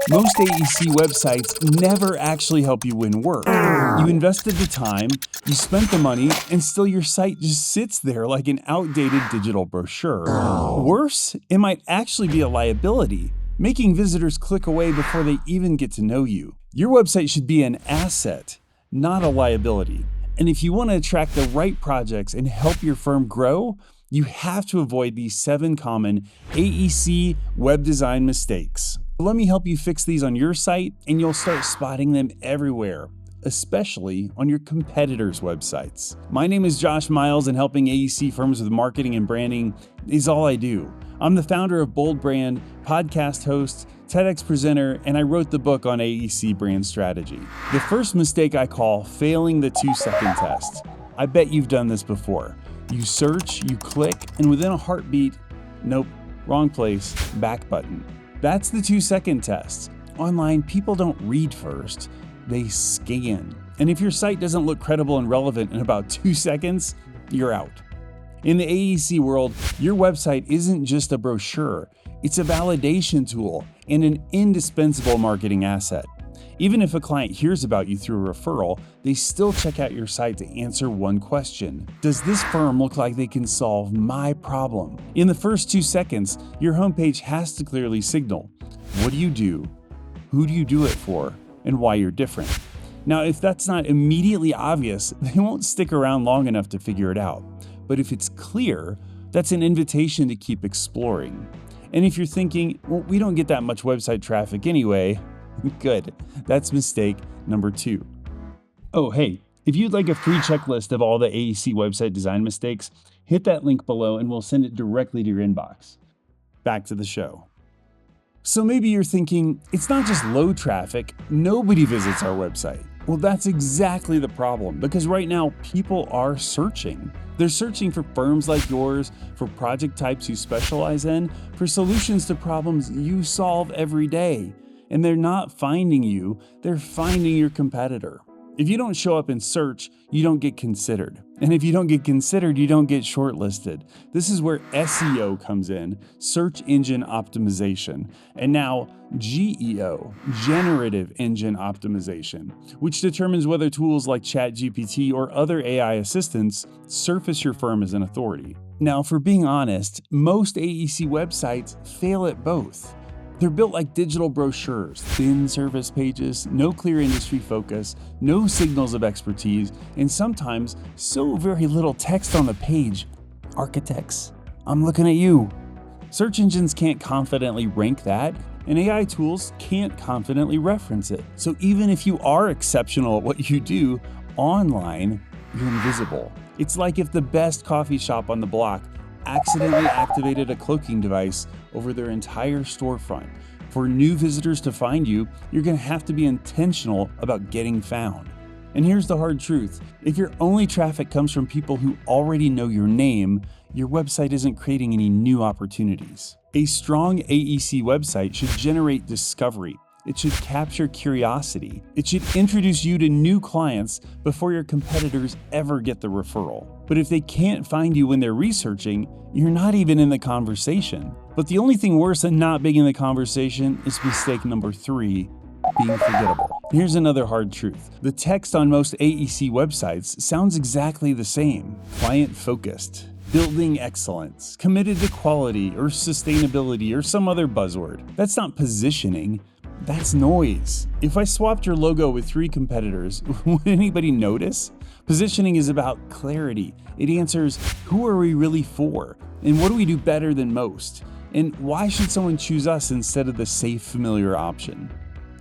Most AEC websites never actually help you win work. You invested the time, you spent the money, and still your site just sits there like an outdated digital brochure. Worse, it might actually be a liability, making visitors click away before they even get to know you. Your website should be an asset, not a liability. And if you want to attract the right projects and help your firm grow, you have to avoid these 7 common AEC web design mistakes. Let me help you fix these on your site, and you'll start spotting them everywhere, especially on your competitors' websites. My name is Josh Miles, and helping AEC firms with marketing and branding is all I do. I'm the founder of Bold Brand, podcast host, TEDx presenter, and I wrote the book on AEC brand strategy. The first mistake I call failing the 2-second test. I bet you've done this before. You search, you click, and within a heartbeat, nope, wrong place, back button. That's the 2-second test. Online, people don't read first, they scan. And if your site doesn't look credible and relevant in about 2 seconds, you're out. In the AEC world, your website isn't just a brochure, it's a validation tool and an indispensable marketing asset. Even if a client hears about you through a referral, they still check out your site to answer one question. Does this firm look like they can solve my problem? In the first 2 seconds, your homepage has to clearly signal what do you do, who do you do it for, and why you're different. Now, if that's not immediately obvious, they won't stick around long enough to figure it out. But if it's clear, that's an invitation to keep exploring. And if you're thinking, well, we don't get that much website traffic anyway, good. That's mistake number 2. Oh, hey, if you'd like a free checklist of all the AEC website design mistakes, hit that link below and we'll send it directly to your inbox. Back to the show. So maybe you're thinking, it's not just low traffic, nobody visits our website. Well, that's exactly the problem, because right now people are searching. They're searching for firms like yours, for project types you specialize in, for solutions to problems you solve every day. And they're not finding you, they're finding your competitor. If you don't show up in search, you don't get considered. And if you don't get considered, you don't get shortlisted. This is where SEO comes in, search engine optimization. And now GEO, generative engine optimization, which determines whether tools like ChatGPT or other AI assistants surface your firm as an authority. Now, for being honest, most AEC websites fail at both. They're built like digital brochures, thin surface pages, no clear industry focus, no signals of expertise, and sometimes so very little text on the page. Architects, I'm looking at you. Search engines can't confidently rank that, and AI tools can't confidently reference it. So even if you are exceptional at what you do, online, you're invisible. It's like if the best coffee shop on the block accidentally activated a cloaking device over their entire storefront. For new visitors to find you, you're going to have to be intentional about getting found. And here's the hard truth. If your only traffic comes from people who already know your name, your website isn't creating any new opportunities. A strong AEC website should generate discovery. It should capture curiosity. It should introduce you to new clients before your competitors ever get the referral. But if they can't find you when they're researching, you're not even in the conversation. But the only thing worse than not being in the conversation is mistake number 3, being forgettable. Here's another hard truth. The text on most AEC websites sounds exactly the same. Client-focused, building excellence, committed to quality or sustainability or some other buzzword. That's not positioning. That's noise. If I swapped your logo with 3 competitors, would anybody notice? Positioning is about clarity. It answers, who are we really for? And what do we do better than most? And why should someone choose us instead of the safe, familiar option?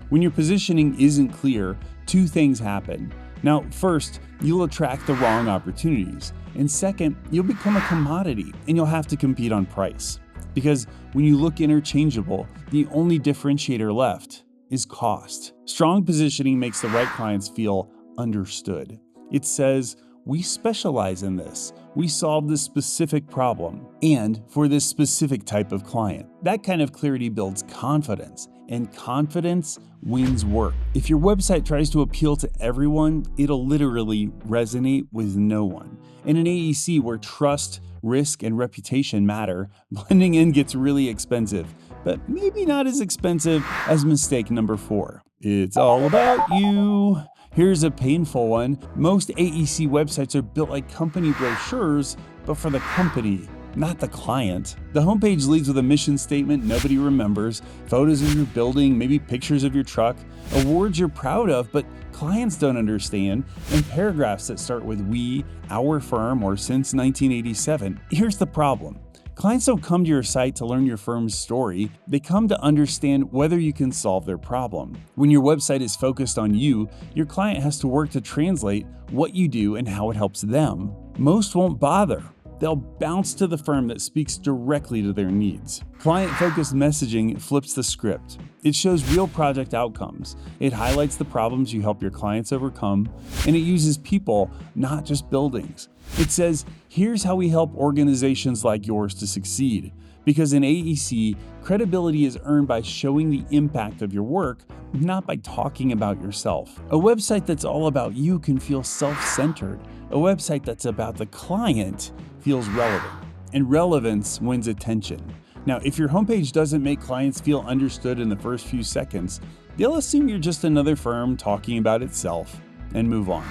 When your positioning isn't clear, 2 things happen. Now, first, you'll attract the wrong opportunities. And second, you'll become a commodity and you'll have to compete on price. Because when you look interchangeable, the only differentiator left is cost. Strong positioning makes the right clients feel understood. It says, we specialize in this. We solve this specific problem and for this specific type of client. That kind of clarity builds confidence, and confidence wins work. If your website tries to appeal to everyone, it'll literally resonate with no one. In an AEC where trust, risk, and reputation matter, blending in gets really expensive. but maybe not as expensive as mistake number 4. It's all about you. Here's a painful one. Most AEC websites are built like company brochures, but for the company, not the client. The homepage leads with a mission statement nobody remembers, photos of your building, maybe pictures of your truck, awards you're proud of, but clients don't understand, and paragraphs that start with we, our firm, or since 1987. Here's the problem. Clients don't come to your site to learn your firm's story. They come to understand whether you can solve their problem. When your website is focused on you, your client has to work to translate what you do and how it helps them. Most won't bother. They'll bounce to the firm that speaks directly to their needs. Client-focused messaging flips the script. It shows real project outcomes. It highlights the problems you help your clients overcome, and it uses people, not just buildings. It says, here's how we help organizations like yours to succeed. Because in AEC, credibility is earned by showing the impact of your work, not by talking about yourself. A website that's all about you can feel self-centered. A website that's about the client feels relevant, and relevance wins attention. Now, if your homepage doesn't make clients feel understood in the first few seconds, they'll assume you're just another firm talking about itself and move on.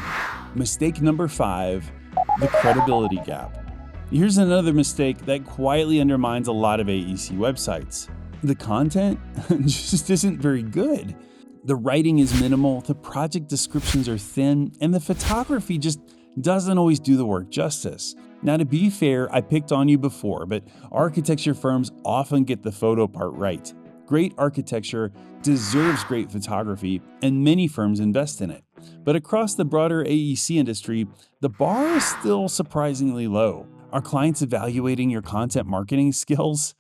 Mistake number 5, the credibility gap. Here's another mistake that quietly undermines a lot of AEC websites. The content just isn't very good. The writing is minimal, the project descriptions are thin, and the photography just doesn't always do the work justice. Now, to be fair, I picked on you before, but architecture firms often get the photo part right. Great architecture deserves great photography, and many firms invest in it. But across the broader AEC industry, the bar is still surprisingly low. Are clients evaluating your content marketing skills?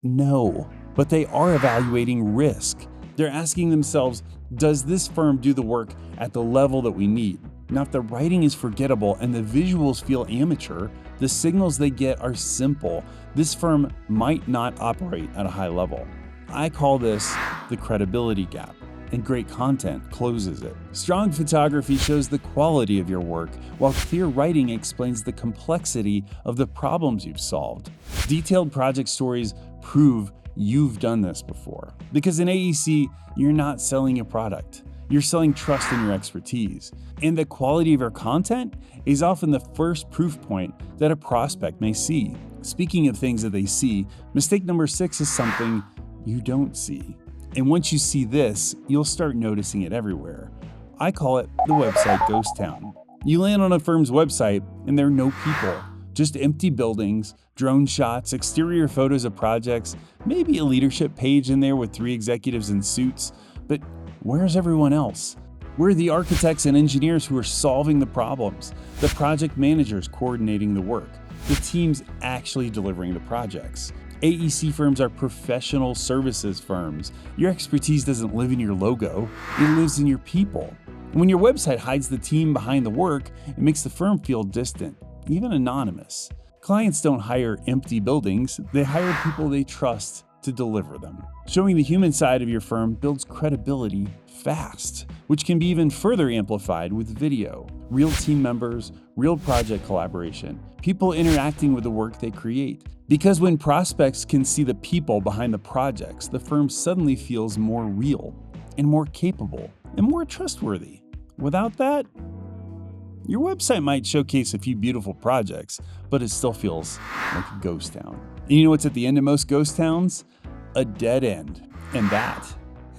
No, but they are evaluating risk. They're asking themselves, does this firm do the work at the level that we need? Now, if the writing is forgettable and the visuals feel amateur, the signals they get are simple. This firm might not operate at a high level. I call this the credibility gap, and great content closes it. Strong photography shows the quality of your work, while clear writing explains the complexity of the problems you've solved. Detailed project stories prove you've done this before. Because in AEC, you're not selling a product. You're selling trust in your expertise. And the quality of your content is often the first proof point that a prospect may see. Speaking of things that they see, mistake number 6 is something you don't see. And once you see this, you'll start noticing it everywhere. I call it the website ghost town. You land on a firm's website and there are no people, just empty buildings, drone shots, exterior photos of projects, maybe a leadership page in there with 3 executives in suits. But where's everyone else? Where are the architects and engineers who are solving the problems, the project managers coordinating the work, the teams actually delivering the projects? AEC firms are professional services firms. Your expertise doesn't live in your logo, it lives in your people. When your website hides the team behind the work, it makes the firm feel distant, even anonymous. Clients don't hire empty buildings, they hire people they trust to deliver them. Showing the human side of your firm builds credibility fast, which can be even further amplified with video. Real team members, real project collaboration, people interacting with the work they create. Because when prospects can see the people behind the projects, the firm suddenly feels more real and more capable and more trustworthy. Without that, your website might showcase a few beautiful projects, but it still feels like a ghost town. And you know what's at the end of most ghost towns? A dead end. And that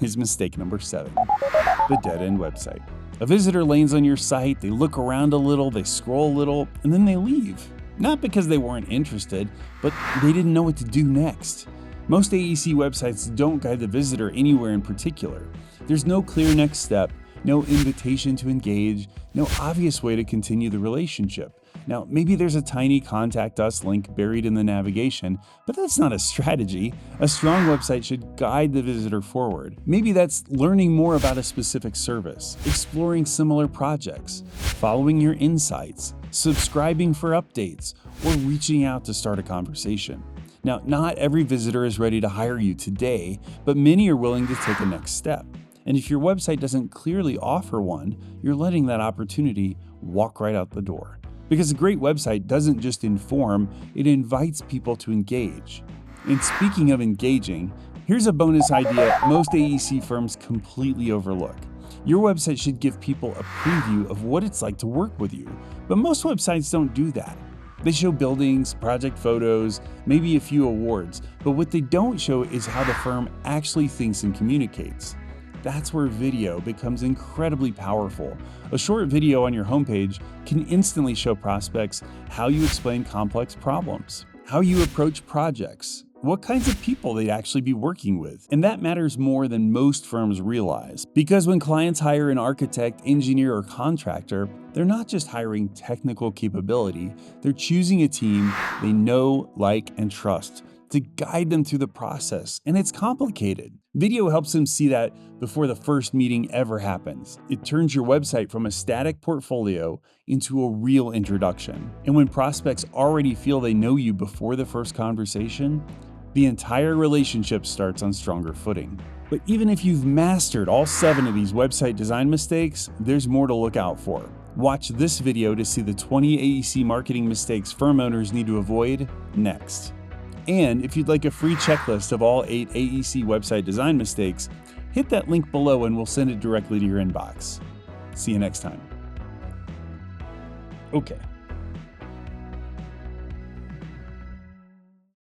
is mistake number 7, the dead end website. A visitor lands on your site, they look around a little, they scroll a little, and then they leave. Not because they weren't interested, but they didn't know what to do next. Most AEC websites don't guide the visitor anywhere in particular. There's no clear next step, no invitation to engage, no obvious way to continue the relationship. Now, maybe there's a tiny contact us link buried in the navigation, but that's not a strategy. A strong website should guide the visitor forward. Maybe that's learning more about a specific service, exploring similar projects, following your insights, subscribing for updates, or reaching out to start a conversation. Now, not every visitor is ready to hire you today, but many are willing to take a next step. And if your website doesn't clearly offer one, you're letting that opportunity walk right out the door. Because a great website doesn't just inform, it invites people to engage. And speaking of engaging, Here's a bonus idea most AEC firms completely overlook. Your website should give people a preview of what it's like to work with you, but most websites don't do that. They show buildings, project photos, maybe a few awards, but what they don't show is how the firm actually thinks and communicates. That's where video becomes incredibly powerful. A short video on your homepage can instantly show prospects how you explain complex problems, how you approach projects, what kinds of people they'd actually be working with. And that matters more than most firms realize, because when clients hire an architect, engineer, or contractor, they're not just hiring technical capability, they're choosing a team they know, like, and trust to guide them through the process, and it's complicated. Video helps them see that before the first meeting ever happens. It turns your website from a static portfolio into a real introduction. And when prospects already feel they know you before the first conversation, the entire relationship starts on stronger footing. But even if you've mastered all 7 of these website design mistakes, there's more to look out for. Watch this video to see the 20 AEC marketing mistakes firm owners need to avoid next. And if you'd like a free checklist of all 8 AEC website design mistakes, hit that link below and we'll send it directly to your inbox. See you next time. Okay,